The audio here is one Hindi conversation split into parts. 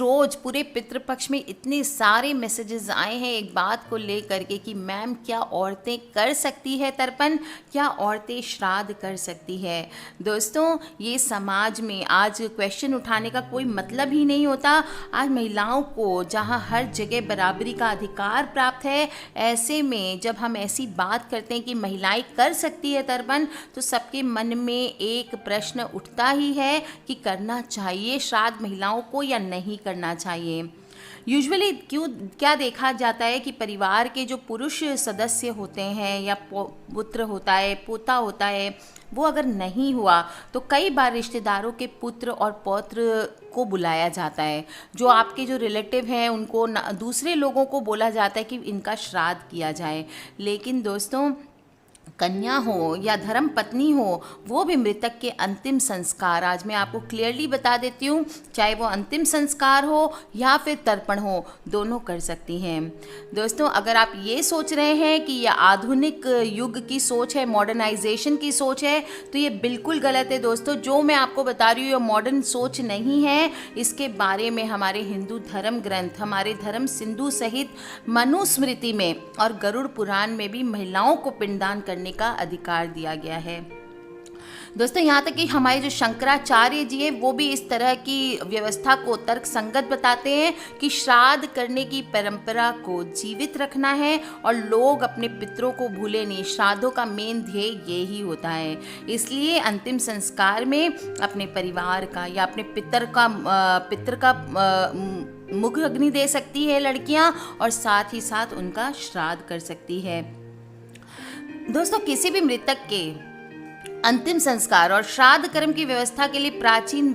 रोज़ पूरे पितृपक्ष में इतने सारे मैसेजेस आए हैं एक बात को लेकर के कि मैम क्या औरतें कर सकती है तर्पण, क्या औरतें श्राद्ध कर सकती है। दोस्तों ये समाज में आज क्वेश्चन उठाने का कोई मतलब ही नहीं होता। आज महिलाओं को जहां हर जगह बराबरी का अधिकार प्राप्त है, ऐसे में जब हम ऐसी बात करते हैं कि महिलाएं कर सकती है तर्पण, तो सबके मन में एक प्रश्न उठता ही है कि करना चाहिए श्राद्ध महिलाओं को या नहीं करना चाहिए। यूजुअली क्या देखा जाता है कि परिवार के जो पुरुष सदस्य होते हैं या पुत्र होता है, पोता होता है, वो अगर नहीं हुआ तो कई बार रिश्तेदारों के पुत्र और पौत्र को बुलाया जाता है। जो आपके जो रिलेटिव हैं उनको दूसरे लोगों को बोला जाता है कि इनका श्राद्ध किया जाए। लेकिन दोस्तों कन्या हो या धर्म पत्नी हो, वो भी मृतक के अंतिम संस्कार, आज मैं आपको क्लियरली बता देती हूँ, चाहे वो अंतिम संस्कार हो या फिर तर्पण हो, दोनों कर सकती हैं। दोस्तों अगर आप ये सोच रहे हैं कि यह आधुनिक युग की सोच है, मॉडर्नाइजेशन की सोच है, तो ये बिल्कुल गलत है। दोस्तों जो मैं आपको बता रही हूँ ये मॉडर्न सोच नहीं है। इसके बारे में हमारे हिंदू धर्म ग्रंथ, हमारे धर्म सिंधु सहित मनुस्मृति में और गरुड़ पुराण में भी महिलाओं को पिंडदान करने का अधिकार दिया गया है। दोस्तों यहाँ तक कि हमारे जो शंकराचार्य जी हैं वो भी इस तरह की व्यवस्था को तर्क संगत बताते हैं कि श्राद्ध करने की परंपरा को जीवित रखना है और लोग अपने पितरों को भूले नहीं। श्राद्धों का मेन ध्येय ये ही होता है। इसलिए अंतिम संस्कार में अपने परिवार का या अपने पितर का मुख अग्नि दे सकती है लड़कियां, और साथ ही साथ उनका श्राद्ध कर सकती है। दोस्तों किसी भी मृतक के अंतिम संस्कार और श्राद्ध कर्म की व्यवस्था के लिए प्राचीन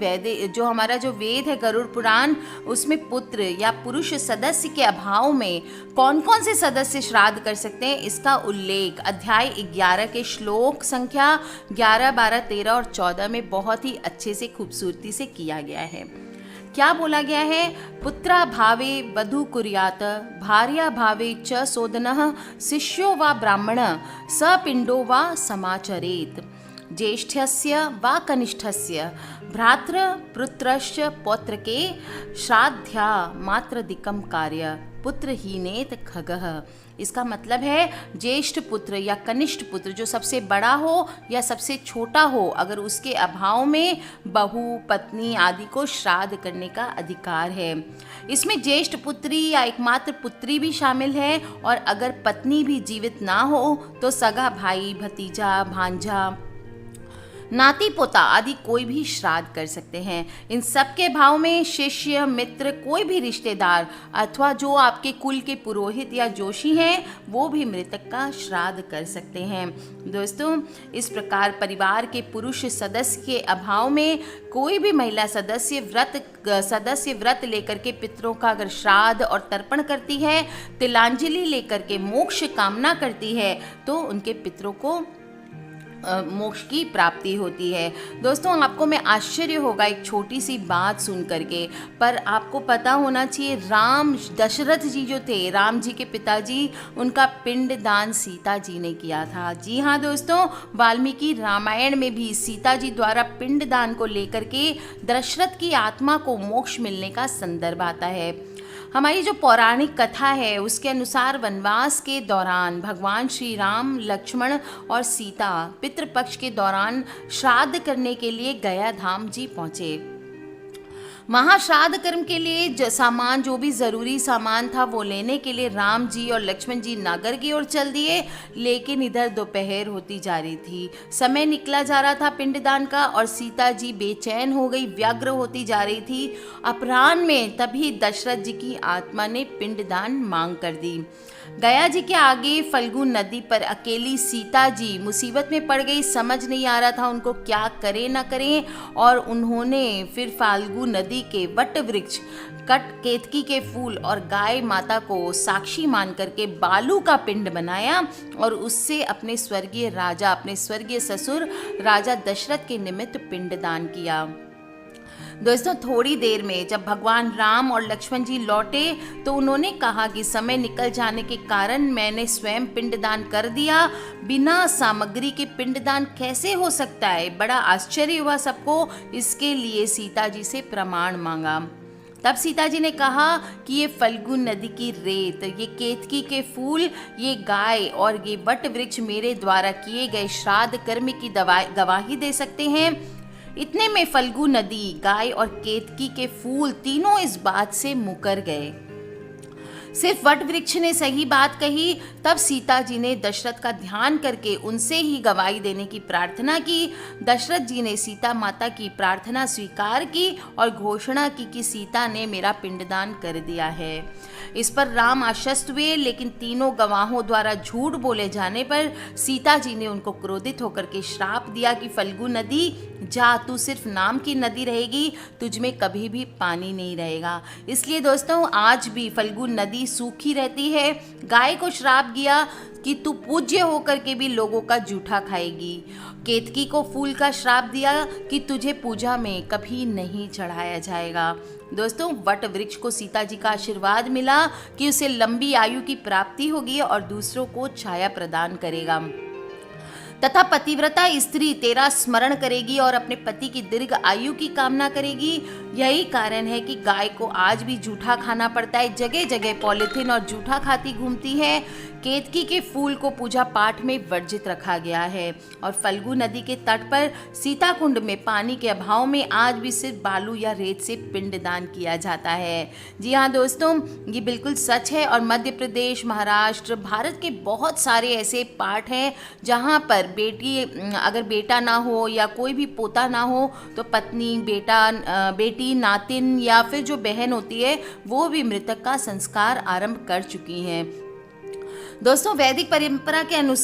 जो हमारा जो वेद है गरुड़ पुराण, उसमें पुत्र या पुरुष सदस्य के अभाव में कौन कौन से सदस्य श्राद्ध कर सकते हैं इसका उल्लेख अध्याय 11 के श्लोक संख्या 11, 12, 13 और 14 में बहुत ही अच्छे से खूबसूरती से किया गया है। क्या बोला गया है? पुत्रा भावे वधू कुर्यात, भार्या भावे च सोदनः, शिष्यो वा ब्राह्मण स पिंडो वा समाचरेत, ज्येष्ठस्य वा कनिष्ठस्य भ्रातृ पुत्रस्य पौत्रके श्राद्ध्या मात्रदिकं कार्य पुत्रहीनेत खगः। इसका मतलब है ज्येष्ठ पुत्र या कनिष्ठ पुत्र जो सबसे बड़ा हो या सबसे छोटा हो, अगर उसके अभाव में बहू पत्नी आदि को श्राद्ध करने का अधिकार है। इसमें ज्येष्ठ पुत्री या एकमात्र पुत्री भी शामिल है, और अगर पत्नी भी जीवित ना हो तो सगा भाई, भतीजा, भांजा, नाती पोता आदि कोई भी श्राद्ध कर सकते हैं। इन सब के भाव में शिष्य, मित्र, कोई भी रिश्तेदार अथवा जो आपके कुल के पुरोहित या जोशी हैं वो भी मृतक का श्राद्ध कर सकते हैं। दोस्तों इस प्रकार परिवार के पुरुष सदस्य के अभाव में कोई भी महिला सदस्य व्रत लेकर के पितरों का अगर श्राद्ध और तर्पण करती है, तिलांजलि लेकर के मोक्ष कामना करती है, तो उनके पितरों को मोक्ष की प्राप्ति होती है। दोस्तों आपको मैं आश्चर्य होगा एक छोटी सी बात सुन करके, पर आपको पता होना चाहिए राम दशरथ जी जो थे, राम जी के पिताजी, उनका पिंड दान सीता जी ने किया था। जी हाँ दोस्तों, वाल्मीकि रामायण में भी सीता जी द्वारा पिंड दान को लेकर के दशरथ की आत्मा को मोक्ष मिलने का संदर्भ आता है। हमारी जो पौराणिक कथा है उसके अनुसार वनवास के दौरान भगवान श्री राम, लक्ष्मण और सीता पितृपक्ष के दौरान श्राद्ध करने के लिए गया धाम जी पहुँचे। वहाँ श्राद्ध कर्म के लिए जो भी ज़रूरी सामान था वो लेने के लिए राम जी और लक्ष्मण जी नगर की ओर चल दिए, लेकिन इधर दोपहर होती जा रही थी, समय निकला जा रहा था पिंडदान का, और सीता जी बेचैन हो गई, व्यग्र होती जा रही थी। अपराह्न में तभी दशरथ जी की आत्मा ने पिंडदान मांग कर दी। गया जी के आगे फल्गु नदी पर अकेली सीता जी मुसीबत में पड़ गई, समझ नहीं आ रहा था उनको क्या करें ना करें, और उन्होंने फिर फाल्गु नदी के वट वृक्ष, केतकी के फूल और गाय माता को साक्षी मान करके बालू का पिंड बनाया और उससे अपने स्वर्गीय ससुर राजा दशरथ के निमित्त पिंडदान किया। दोस्तों थोड़ी देर में जब भगवान राम और लक्ष्मण जी लौटे तो उन्होंने कहा कि समय निकल जाने के कारण मैंने स्वयं पिंडदान कर दिया, बिना सामग्री के पिंडदान कैसे हो सकता है। बड़ा आश्चर्य हुआ सबको, इसके लिए सीता जी से प्रमाण मांगा। तब सीता जी ने कहा कि ये फल्गु नदी की रेत, ये केतकी के फूल, ये गाय और ये वट वृक्ष मेरे द्वारा किए गए श्राद्ध कर्म की गवाही दे सकते हैं। इतने में फल्गु नदी, गाय और केतकी के फूल तीनों इस बात से मुकर गए। सिर्फ वट वृक्ष ने सही बात कही। तब सीता जी ने दशरथ का ध्यान करके उनसे ही गवाही देने की प्रार्थना की। दशरथ जी ने सीता माता की प्रार्थना स्वीकार की और घोषणा की कि सीता ने मेरा पिंडदान कर दिया है। इस पर राम आश्वस्त हुए, लेकिन तीनों गवाहों द्वारा झूठ बोले जाने पर सीता जी ने उनको क्रोधित होकर के श्राप दिया कि फल्गु नदी, जा, तू सिर्फ नाम की नदी रहेगी, तुझ में कभी भी पानी नहीं रहेगा। इसलिए दोस्तों आज भी फल्गु नदी सूखी रहती है। गाय को श्राप दिया कि तू पूज्य होकर के भी लोगों का जूठा खाएगी। केतकी को फूल का श्राप दिया कि तुझे पूजा में कभी नहीं चढ़ाया जाएगा। दोस्तों वट वृक्ष को सीता जी का आशीर्वाद मिला कि उसे लंबी आयु की प्राप्ति होगी और दूसरों को छाया प्रदान करेगा तथा पतिव्रता स्त्री तेरा स्मरण करेगी और अपने पति की दीर्घ आयु की कामना करेगी। यही कारण है कि गाय को आज भी जूठा खाना पड़ता है, जगह जगह पॉलिथीन और जूठा खाती घूमती है। केतकी के फूल को पूजा पाठ में वर्जित रखा गया है और फल्गु नदी के तट पर सीता कुंड में पानी के अभाव में आज भी सिर्फ बालू या रेत से पिंडदान किया जाता है। जी हाँ दोस्तों, ये बिल्कुल सच है और मध्य प्रदेश, महाराष्ट्र, भारत के बहुत सारे ऐसे पार्ट हैं जहाँ पर अगर बेटा ना हो या कोई भी पोता ना हो तो पत्नी, बेटी, नातिन या फिर जो बहन होती है वो भी मृतक का संस्कार आरंभ कर चुकी हैं। दोस्तों वैदिक परंपरा के अनुसार